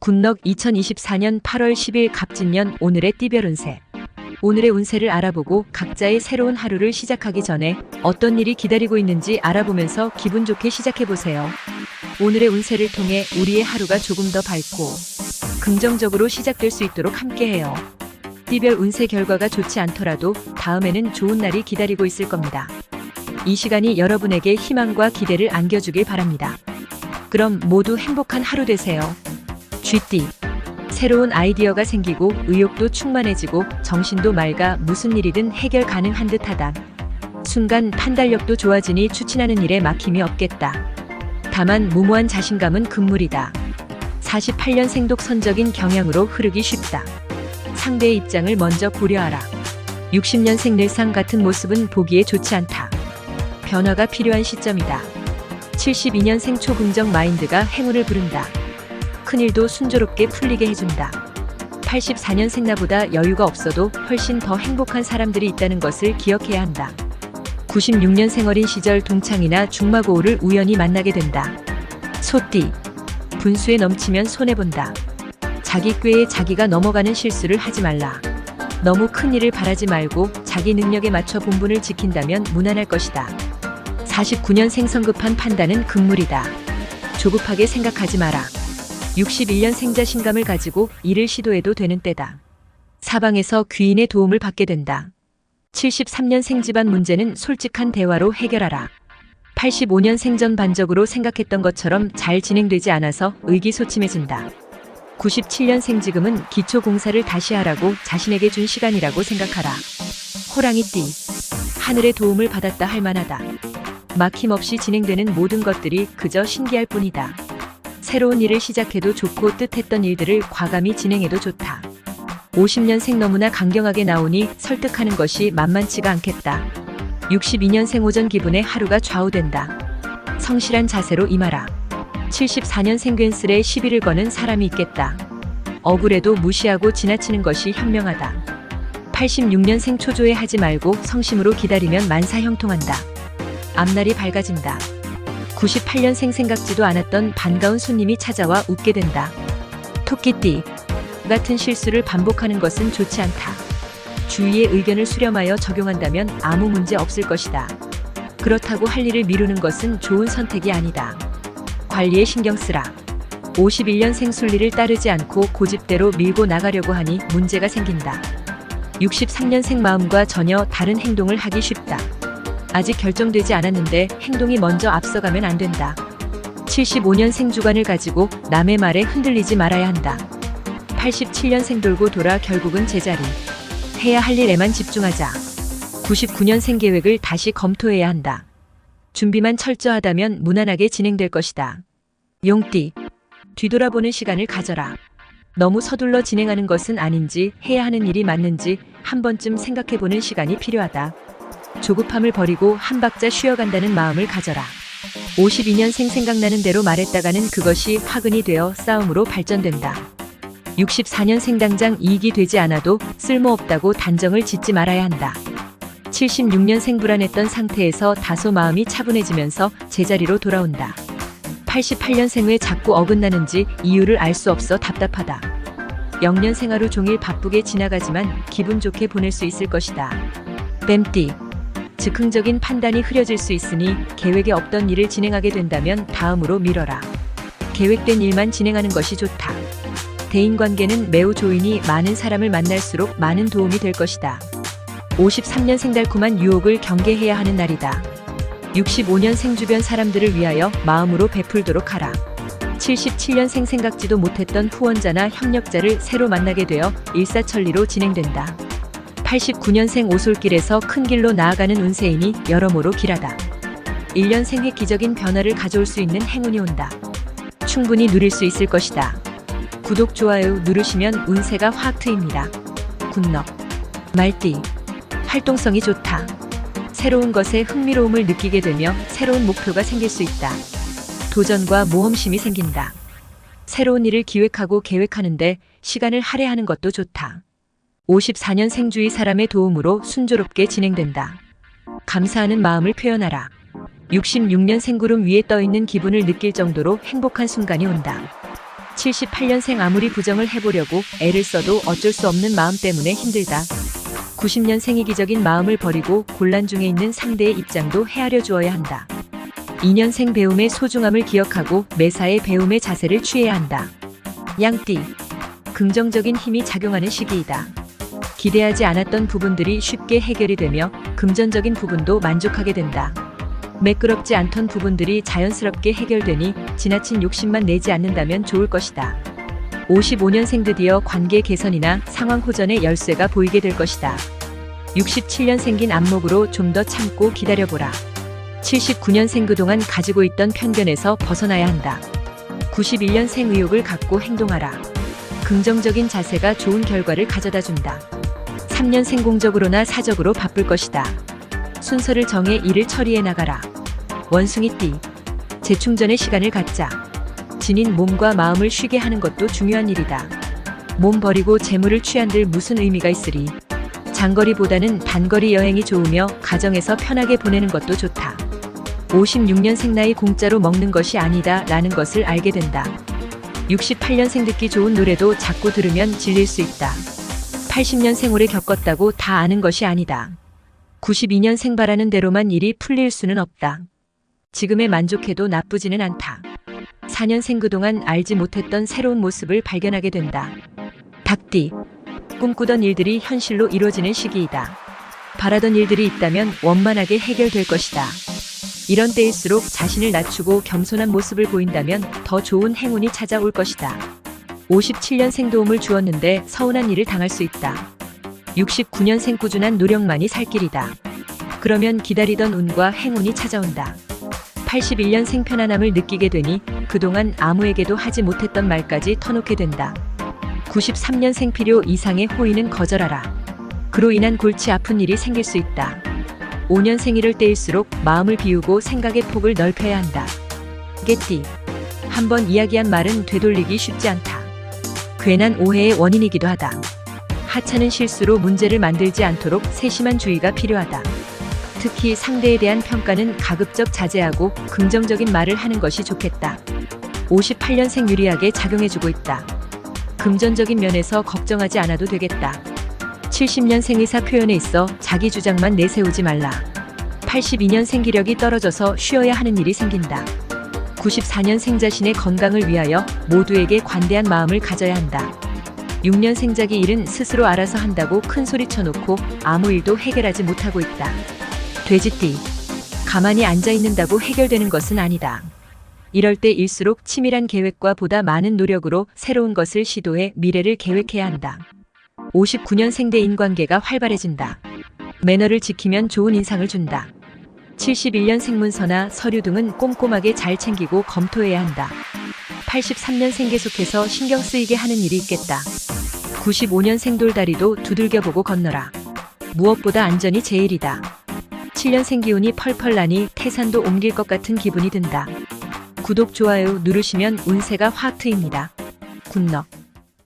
굿넉 2024년 8월 10일 갑진년 오늘의 띠별 운세. 오늘의 운세를 알아보고 각자의 새로운 하루를 시작하기 전에 어떤 일이 기다리고 있는지 알아보면서 기분 좋게 시작해보세요. 오늘의 운세를 통해 우리의 하루가 조금 더 밝고 긍정적으로 시작될 수 있도록 함께해요. 띠별 운세 결과가 좋지 않더라도 다음에는 좋은 날이 기다리고 있을 겁니다. 이 시간이 여러분에게 희망과 기대를 안겨주길 바랍니다. 그럼 모두 행복한 하루 되세요. 쥐띠. 새로운 아이디어가 생기고 의욕도 충만해지고 정신도 맑아 무슨 일이든 해결 가능한 듯하다. 순간 판단력도 좋아지니 추진하는 일에 막힘이 없겠다. 다만 무모한 자신감은 금물이다. 48년 독선적인 경향으로 흐르기 쉽다. 상대의 입장을 먼저 고려하라. 60년생 늘상 같은 모습은 보기에 좋지 않다. 변화가 필요한 시점이다. 72년생 초긍정 마인드가 행운을 부른다. 큰일도 순조롭게 풀리게 해준다. 84년생 나보다 여유가 없어도 훨씬 더 행복한 사람들이 있다는 것을 기억해야 한다. 96년생 어린 시절 동창이나 중마고우를 우연히 만나게 된다. 소띠. 분수에 넘치면 손해본다. 자기 꾀에 자기가 넘어가는 실수를 하지 말라. 너무 큰 일을 바라지 말고 자기 능력에 맞춰 본분을 지킨다면 무난할 것이다. 49년생 성급한 판단은 금물이다. 조급하게 생각하지 마라. 61년생 자신감을 가지고 일을 시도해도 되는 때다. 사방에서 귀인의 도움을 받게 된다. 73년생 집안 문제는 솔직한 대화로 해결하라. 85년생 전반적으로 생각했던 것처럼 잘 진행되지 않아서 의기소침해진다. 97년생 지금은 기초공사를 다시 하라고 자신에게 준 시간이라고 생각하라. 호랑이띠. 하늘의 도움을 받았다 할 만하다. 막힘없이 진행되는 모든 것들이 그저 신기할 뿐이다. 새로운 일을 시작해도 좋고 뜻했던 일들을 과감히 진행해도 좋다. 50년생 너무나 강경하게 나오니 설득하는 것이 만만치가 않겠다. 62년생 오전 기분에 하루가 좌우된다. 성실한 자세로 임하라. 74년생 괜스레 시비를 거는 사람이 있겠다. 억울해도 무시하고 지나치는 것이 현명하다. 86년생 초조해하지 말고 성심으로 기다리면 만사형통한다. 앞날이 밝아진다. 98년생 생각지도 않았던 반가운 손님이 찾아와 웃게 된다. 토끼띠. 같은 실수를 반복하는 것은 좋지 않다. 주위의 의견을 수렴하여 적용한다면 아무 문제 없을 것이다. 그렇다고 할 일을 미루는 것은 좋은 선택이 아니다. 관리에 신경 쓰라. 51년생 순리를 따르지 않고 고집대로 밀고 나가려고 하니 문제가 생긴다. 63년생 마음과 전혀 다른 행동을 하기 쉽다. 아직 결정되지 않았는데 행동이 먼저 앞서가면 안 된다. 75년생 주관을 가지고 남의 말에 흔들리지 말아야 한다. 87년생 돌고 돌아 결국은 제자리. 해야 할 일에만 집중하자. 99년생 계획을 다시 검토해야 한다. 준비만 철저하다면 무난하게 진행될 것이다. 용띠. 뒤돌아보는 시간을 가져라. 너무 서둘러 진행하는 것은 아닌지 해야 하는 일이 맞는지 한 번쯤 생각해보는 시간이 필요하다. 조급함을 버리고 한 박자 쉬어간다는 마음을 가져라. 52년생 생각나는 대로 말했다가는 그것이 화근이 되어 싸움으로 발전된다. 64년생 당장 이익이 되지 않아도 쓸모없다고 단정을 짓지 말아야 한다. 76년생 불안했던 상태에서 다소 마음이 차분해지면서 제자리로 돌아온다. 88년생 왜 자꾸 어긋나는지 이유를 알 수 없어 답답하다. 0년생 하루 종일 바쁘게 지나가지만 기분 좋게 보낼 수 있을 것이다. 뱀띠. 즉흥적인 판단이 흐려질 수 있으니 계획에 없던 일을 진행하게 된다면 다음으로 미뤄라. 계획된 일만 진행하는 것이 좋다. 대인관계는 매우 좋으니 많은 사람을 만날수록 많은 도움이 될 것이다. 53년생 달콤한 유혹을 경계해야 하는 날이다. 65년생 주변 사람들을 위하여 마음으로 베풀도록 하라. 77년생 생각지도 못했던 후원자나 협력자를 새로 만나게 되어 일사천리로 진행된다. 89년생 오솔길에서 큰 길로 나아가는 운세이니 여러모로 길하다. 1년생 획기적인 변화를 가져올 수 있는 행운이 온다. 충분히 누릴 수 있을 것이다. 구독, 좋아요 누르시면 운세가 확 트입니다. 굿넉. 말띠. 활동성이 좋다. 새로운 것에 흥미로움을 느끼게 되며 새로운 목표가 생길 수 있다. 도전과 모험심이 생긴다. 새로운 일을 기획하고 계획하는데 시간을 할애하는 것도 좋다. 54년생 주위 사람의 도움으로 순조롭게 진행된다. 감사하는 마음을 표현하라. 66년생 구름 위에 떠있는 기분을 느낄 정도로 행복한 순간이 온다. 78년생 아무리 부정을 해보려고 애를 써도 어쩔 수 없는 마음 때문에 힘들다. 90년생 이기적인 마음을 버리고 곤란 중에 있는 상대의 입장도 헤아려 주어야 한다. 2년생 배움의 소중함을 기억하고 매사에 배움의 자세를 취해야 한다. 양띠. 긍정적인 힘이 작용하는 시기이다. 기대하지 않았던 부분들이 쉽게 해결이 되며 금전적인 부분도 만족하게 된다. 매끄럽지 않던 부분들이 자연스럽게 해결되니 지나친 욕심만 내지 않는다면 좋을 것이다. 55년생 드디어 관계 개선이나 상황 호전의 열쇠가 보이게 될 것이다. 67년 생긴 안목으로 좀 더 참고 기다려보라. 79년생 그동안 가지고 있던 편견에서 벗어나야 한다. 91년생 의욕을 갖고 행동하라. 긍정적인 자세가 좋은 결과를 가져다 준다. 3년생 공적으로나 사적으로 바쁠 것이다. 순서를 정해 일을 처리해 나가라. 원숭이띠. 재충전의 시간을 갖자. 지닌 몸과 마음을 쉬게 하는 것도 중요한 일이다. 몸 버리고 재물을 취한들 무슨 의미가 있으리. 장거리보다는 단거리 여행이 좋으며 가정에서 편하게 보내는 것도 좋다. 56년생 나이 공짜로 먹는 것이 아니다 라는 것을 알게 된다. 68년생 듣기 좋은 노래도 자꾸 들으면 질릴 수 있다. 80년생 오래 겪었다고 다 아는 것이 아니다. 92년생 바라는 대로만 일이 풀릴 수는 없다. 지금에 만족해도 나쁘지는 않다. 4년생 그동안 알지 못했던 새로운 모습을 발견하게 된다. 닭띠. 꿈꾸던 일들이 현실로 이루어지는 시기이다. 바라던 일들이 있다면 원만하게 해결될 것이다. 이런 때일수록 자신을 낮추고 겸손한 모습을 보인다면 더 좋은 행운이 찾아올 것이다. 57년생 도움을 주었는데 서운한 일을 당할 수 있다. 69년생 꾸준한 노력만이 살 길이다. 그러면 기다리던 운과 행운이 찾아온다. 81년생 편안함을 느끼게 되니 그동안 아무에게도 하지 못했던 말까지 터놓게 된다. 93년생 필요 이상의 호의는 거절하라. 그로 인한 골치 아픈 일이 생길 수 있다. 5년생 이럴 때일수록 마음을 비우고 생각의 폭을 넓혀야 한다. 개띠. 한번 이야기한 말은 되돌리기 쉽지 않다. 괜한 오해의 원인이기도 하다. 하찮은 실수로 문제를 만들지 않도록 세심한 주의가 필요하다. 특히 상대에 대한 평가는 가급적 자제하고 긍정적인 말을 하는 것이 좋겠다. 58년생 유리하게 작용해주고 있다. 금전적인 면에서 걱정하지 않아도 되겠다. 70년생 의사 표현에 있어 자기 주장만 내세우지 말라. 82년생 기력이 떨어져서 쉬어야 하는 일이 생긴다. 94년생 자신의 건강을 위하여 모두에게 관대한 마음을 가져야 한다. 6년생 자기 일은 스스로 알아서 한다고 큰 소리 쳐놓고 아무 일도 해결하지 못하고 있다. 돼지띠. 가만히 앉아 있는다고 해결되는 것은 아니다. 이럴 때일수록 치밀한 계획과 보다 많은 노력으로 새로운 것을 시도해 미래를 계획해야 한다. 59년생 대 인관계가 활발해진다. 매너를 지키면 좋은 인상을 준다. 71년생 문서나 서류 등은 꼼꼼하게 잘 챙기고 검토해야 한다. 83년생 계속해서 신경 쓰이게 하는 일이 있겠다. 95년생 돌다리도 두들겨보고 건너라. 무엇보다 안전이 제일이다. 7년생 기운이 펄펄 나니 태산도 옮길 것 같은 기분이 든다. 구독, 좋아요 누르시면 운세가 확 트입니다. 굿럭.